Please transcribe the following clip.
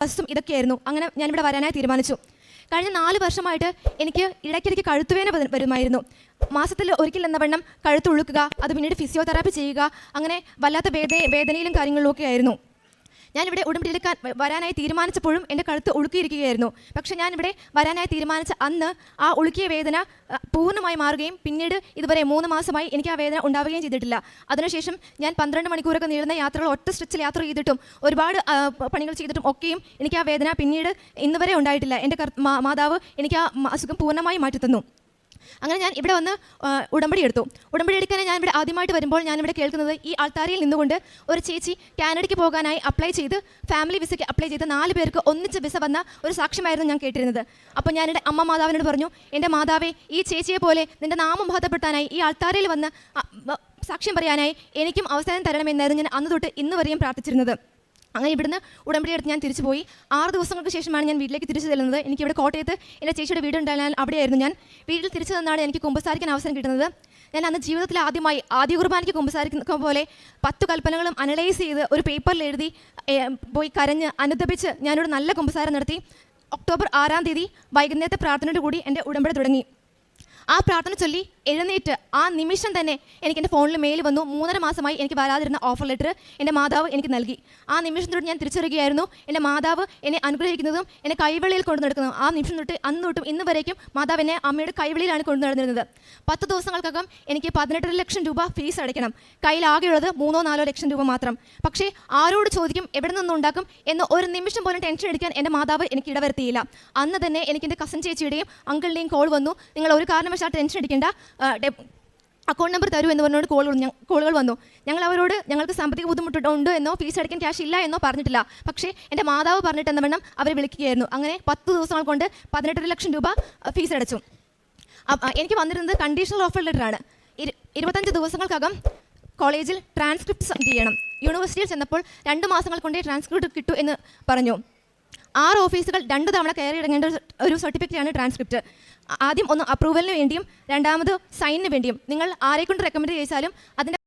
ബസ്സും ഇതൊക്കെയായിരുന്നു. അങ്ങനെ ഞാനിവിടെ വരാനായി തീരുമാനിച്ചു. കഴിഞ്ഞ 4 വർഷമായിട്ട് എനിക്ക് ഇടയ്ക്കിടയ്ക്ക് കഴുത്തുവേദന വരുമായിരുന്നു. മാസത്തിൽ ഒരിക്കൽ എന്ന വണ്ണം കഴുത്തുളുക്കുക, അത് പിന്നീട് ഫിസിയോതെറാപ്പി ചെയ്യുക, അങ്ങനെ വല്ലാത്ത വേദനയിലും കാര്യങ്ങളിലൊക്കെ ആയിരുന്നു. ഞാനിവിടെ ഉടമ്പടിയെടുക്കാൻ വരാനായി തീരുമാനിച്ചപ്പോഴും എൻ്റെ കഴുത്ത് ഉളുക്കിയിരിക്കുകയായിരുന്നു. പക്ഷേ ഞാനിവിടെ വരാനായി തീരുമാനിച്ച അന്ന് ആ ഉളുക്കിയ വേദന പൂർണ്ണമായി മാറുകയും പിന്നീട് ഇതുവരെ 3 മാസമായി എനിക്ക് ആ വേദന ഉണ്ടാവുകയും ചെയ്തിട്ടില്ല. അതിനുശേഷം ഞാൻ 12 മണിക്കൂറൊക്കെ നീളുന്ന യാത്രകൾ ഒറ്റ സ്ട്രെച്ചിൽ യാത്ര ചെയ്തിട്ടും ഒരുപാട് പണികൾ ചെയ്തിട്ടും ഒക്കെയും എനിക്ക് ആ വേദന പിന്നീട് ഇന്ന് വരെ ഉണ്ടായിട്ടില്ല. എൻ്റെ മാതാവ് എനിക്ക് ആ അസുഖം പൂർണ്ണമായി മാറ്റിത്തന്നു. അങ്ങനെ ഞാൻ ഇവിടെ വന്ന് ഉടമ്പടി എടുത്തു. ഉടമ്പടി എടുക്കാൻ ഞാനിവിടെ ആദ്യമായിട്ട് വരുമ്പോൾ ഞാനിവിടെ കേൾക്കുന്നത്, ഈ ആൾത്താരയിൽ നിന്നുകൊണ്ട് ഒരു ചേച്ചി കാനഡയ്ക്ക് പോകാനായി അപ്ലൈ ചെയ്ത് ഫാമിലി വിസയ്ക്ക് അപ്ലൈ ചെയ്ത് 4 പേർക്ക് ഒന്നിച്ച് വിസ വന്ന ഒരു സാക്ഷ്യമായിരുന്നു ഞാൻ കേട്ടിരുന്നത്. അപ്പോൾ ഞാനെൻ്റെ അമ്മ മാതാവിനോട് പറഞ്ഞു, എൻ്റെ മാതാവേ, ഈ ചേച്ചിയെ പോലെ നിൻ്റെ നാമം മഹത്വപ്പെടുത്താനായി ഈ ആൾത്താരയിൽ വന്ന് സാക്ഷ്യം പറയാനായി എനിക്കും അവസരം തരണമെന്നായിരുന്നു ഞാൻ അന്ന് തൊട്ട് ഇന്ന് വരെയും പ്രാർത്ഥിച്ചിരുന്നത്. അങ്ങനെ ഇവിടുന്ന് ഉടമ്പടി എടുത്ത് ഞാൻ തിരിച്ചു പോയി. 6 ദിവസങ്ങൾക്ക് ശേഷമാണ് ഞാൻ വീട്ടിലേക്ക് തിരിച്ചു ചെല്ലുന്നത്. എനിക്കിവിടെ കോട്ടയത്ത് എൻ്റെ ചേച്ചിയുടെ വീടുണ്ടായാൽ അവിടെയായിരുന്നു ഞാൻ. വീട്ടിൽ തിരിച്ചു തന്നാണ് എനിക്ക് കുമ്പസാരിക്കാൻ അവസരം കിട്ടുന്നത്. ഞാൻ അന്ന് ജീവിതത്തിൽ ആദ്യമായി ആദ്യ കുർബാനയ്ക്ക് കുമ്പസാരിക്കുന്ന പോലെ 10 കൽപ്പനകളും അനലൈസ് ചെയ്ത് ഒരു പേപ്പറിൽ എഴുതി പോയി കരഞ്ഞ് അനുദപിച്ച് ഞാനൊരു നല്ല കുമ്പസാരം നടത്തി. ഒക്ടോബർ 6-ാം തീയതി വൈകുന്നേരത്തെ പ്രാർത്ഥനയോട് കൂടി എൻ്റെ ഉടമ്പടി തുടങ്ങി. ആ പ്രാർത്ഥന ചൊല്ലി എഴുന്നേറ്റ് ആ നിമിഷം തന്നെ എനിക്ക് എൻ്റെ ഫോണിൽ മെയിൽ വന്നു. 3.5 മാസമായി എനിക്ക് വരാതിരുന്ന ഓഫർ ലെറ്റർ എൻ്റെ മാതാവ് എനിക്ക് നൽകി. ആ നിമിഷം തൊട്ട് ഞാൻ തിരിച്ചറിയുകയായിരുന്നു, എൻ്റെ മാതാവ് എന്നെ അനുഗ്രഹിക്കുന്നതും എന്നെ കൈവെളിയിൽ കൊണ്ടു നടക്കുന്നതും. ആ നിമിഷം തൊട്ട് അന്ന് തൊട്ടും ഇന്ന് വരേക്കും മാതാവ് എന്നെ അമ്മയുടെ കൈവെളിയിലാണ് കൊണ്ടു നടന്നിരുന്നത്. 10 ദിവസങ്ങൾക്കകം എനിക്ക് 18 ലക്ഷം രൂപ ഫീസ് അടയ്ക്കണം. കയ്യിലാകെയുള്ളത് 3-4 ലക്ഷം രൂപ മാത്രം. പക്ഷേ ആരോട് ചോദിക്കും, എവിടെ നിന്നുണ്ടാക്കും എന്ന് ഒരു നിമിഷം പോലും ടെൻഷൻ എടുക്കാൻ എൻ്റെ മാതാവ് എനിക്ക് ഇടവരുത്തിയില്ല. അന്ന് തന്നെ എനിക്ക് എൻ്റെ കസിൻ ചേച്ചിയുടെയും അങ്കിളിൻ്റെയും കോൾ വന്നു. നിങ്ങൾ ഒരു കാരണവശാൽ ടെൻഷൻ അടിക്കേണ്ട, അക്കൗണ്ട് നമ്പർ തരൂ എന്ന് പറഞ്ഞുകൊണ്ട് കോളുകൾ വന്നു. ഞങ്ങൾ അവരോട് ഞങ്ങൾക്ക് സാമ്പത്തിക ബുദ്ധിമുട്ടുണ്ട് എന്നോ ഫീസ് അടയ്ക്കാൻ ക്യാഷ് ഇല്ല എന്നോ പറഞ്ഞിട്ടില്ല. പക്ഷേ എൻ്റെ മാതാവ് പറഞ്ഞിട്ട് എന്ന വണ്ണം അവർ വിളിക്കുകയായിരുന്നു. അങ്ങനെ 10 ദിവസങ്ങൾ കൊണ്ട് 18 ലക്ഷം രൂപ ഫീസ് അടച്ചു. എനിക്ക് വന്നിരുന്നത് കണ്ടീഷണൽ ഓഫർ ലെറ്ററാണ്. 25 ദിവസങ്ങൾക്കകം കോളേജിൽ ട്രാൻസ്ക്രിപ്റ്റ് സബ്മിറ്റ് ചെയ്യണം. യൂണിവേഴ്സിറ്റിയിൽ ചെന്നപ്പോൾ 2 മാസങ്ങൾ കൊണ്ടേ ട്രാൻസ്ക്രിപ്റ്റ് കിട്ടൂ എന്ന് പറഞ്ഞു. 6 ഓഫീസുകൾ 2 തവണ കയറി ഇറങ്ങേണ്ട ഒരു സർട്ടിഫിക്കറ്റാണ് ട്രാൻസ്ക്രിപ്റ്റ്. ആദ്യം ഒന്ന് അപ്രൂവലിന് വേണ്ടിയും രണ്ടാമത് സൈനിന് വേണ്ടിയും. നിങ്ങൾ ആരെക്കൊണ്ട് റെക്കമെൻഡ് ചെയ്താലും അതിൻ്റെ